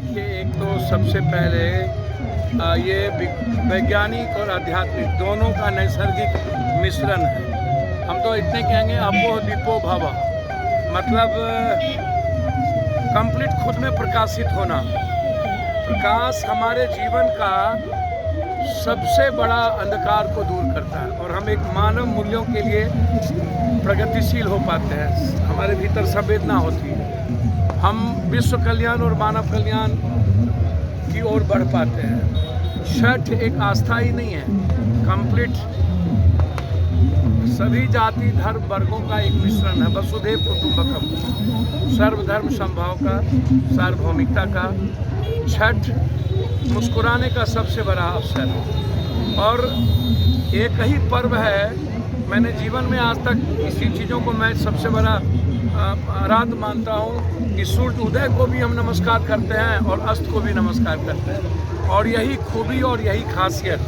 देखिए, एक तो सबसे पहले ये वैज्ञानिक और आध्यात्मिक दोनों का नैसर्गिक मिश्रण है। हम तो इतने कहेंगे अपोह दीपो भव, मतलब कंप्लीट खुद में प्रकाशित होना। प्रकाश हमारे जीवन का सबसे बड़ा अंधकार को दूर करता है और हम एक मानव मूल्यों के लिए प्रगतिशील हो पाते हैं। हमारे भीतर संवेदना होती है, हम विश्व कल्याण और मानव कल्याण की ओर बढ़ पाते हैं। छठ एक आस्था ही नहीं है, कंप्लीट सभी जाति धर्म वर्गों का एक मिश्रण है। वसुधैव कुटुंबकम, सर्वधर्म समभाव का, सार्वभौमिकता का। छठ मुस्कुराने का सबसे बड़ा अवसर है और एक ही पर्व है। मैंने जीवन में आज तक इसी चीज़ों को मैं सबसे बड़ा आराध्य मानता हूँ कि सूर्य उदय को भी हम नमस्कार करते हैं और अस्त को भी नमस्कार करते हैं। और यही खूबी और यही खासियत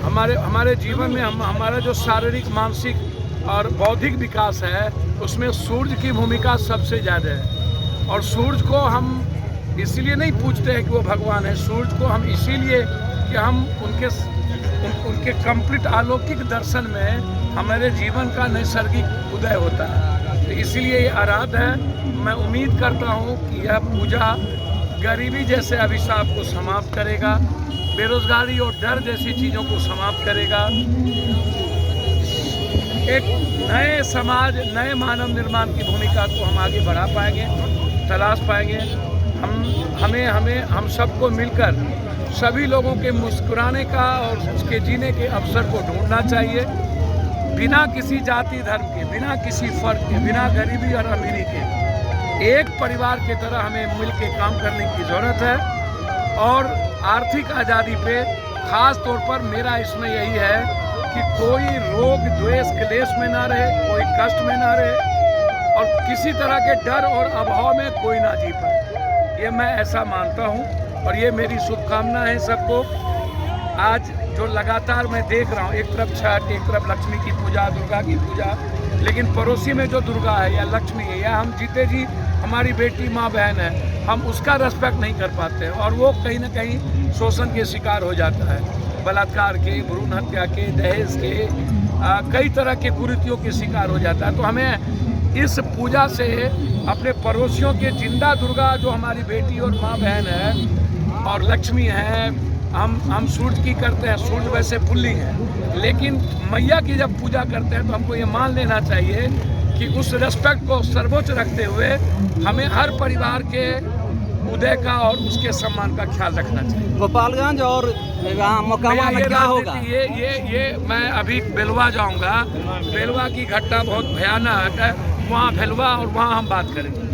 हमारे जीवन में हमारा जो शारीरिक, मानसिक और बौद्धिक विकास है उसमें सूर्य की भूमिका सबसे ज़्यादा है। और सूर्य को हम इसीलिए नहीं पूछते हैं कि वो भगवान है, सूर्य को हम इसीलिए कि हम उनके कंप्लीट अलौकिक दर्शन में हमारे जीवन का नैसर्गिक उदय होता है। तो इसीलिए ये आराध है। मैं उम्मीद करता हूँ कि यह पूजा गरीबी जैसे अभिशाप को समाप्त करेगा, बेरोजगारी और डर जैसी चीज़ों को समाप्त करेगा। एक नए समाज, नए मानव निर्माण की भूमिका को हम आगे बढ़ा पाएंगे, तलाश पाएंगे। हम सबको मिलकर सभी लोगों के मुस्कुराने का और उसके जीने के अवसर को ढूंढना चाहिए, बिना किसी जाति धर्म के, बिना किसी फर्क के, बिना गरीबी और अमीरी के। एक परिवार की तरह हमें मिल के काम करने की ज़रूरत है। और आर्थिक आज़ादी पे ख़ास तौर पर मेरा इसमें यही है कि कोई रोग द्वेष क्लेश में ना रहे, कोई कष्ट में ना रहे और किसी तरह के डर और अभाव में कोई ना जी पाए। ये मैं ऐसा मानता हूँ और ये मेरी शुभकामना है सबको। आज जो लगातार मैं देख रहा हूँ, एक तरफ छठ, एक तरफ लक्ष्मी की पूजा, दुर्गा की पूजा, लेकिन पड़ोसी में जो दुर्गा है या लक्ष्मी है या हम जीते जी हमारी बेटी माँ बहन है, हम उसका रेस्पेक्ट नहीं कर पाते और वो कहीं ना कहीं शोषण के शिकार हो जाता है, बलात्कार के, भ्रूण हत्या के, दहेज के, कई तरह के कुरीतियों के शिकार हो जाता है। तो हमें इस पूजा से अपने पड़ोसियों के जिंदा दुर्गा जो हमारी बेटी और माँ बहन है और लक्ष्मी है, हम सूर्य की करते हैं, सूर्य वैसे पुल्लिंग है, लेकिन मैया की जब पूजा करते हैं तो हमको ये मान लेना चाहिए कि उस रेस्पेक्ट को सर्वोच्च रखते हुए हमें हर परिवार के उदय का और उसके सम्मान का ख्याल रखना चाहिए। गोपालगंज और मोकामा में क्या होगा? ये मैं अभी बेलवा जाऊंगा। बेलवा की घटना बहुत भयानक है, वहाँ भेलवा और वहाँ हम बात करेंगे।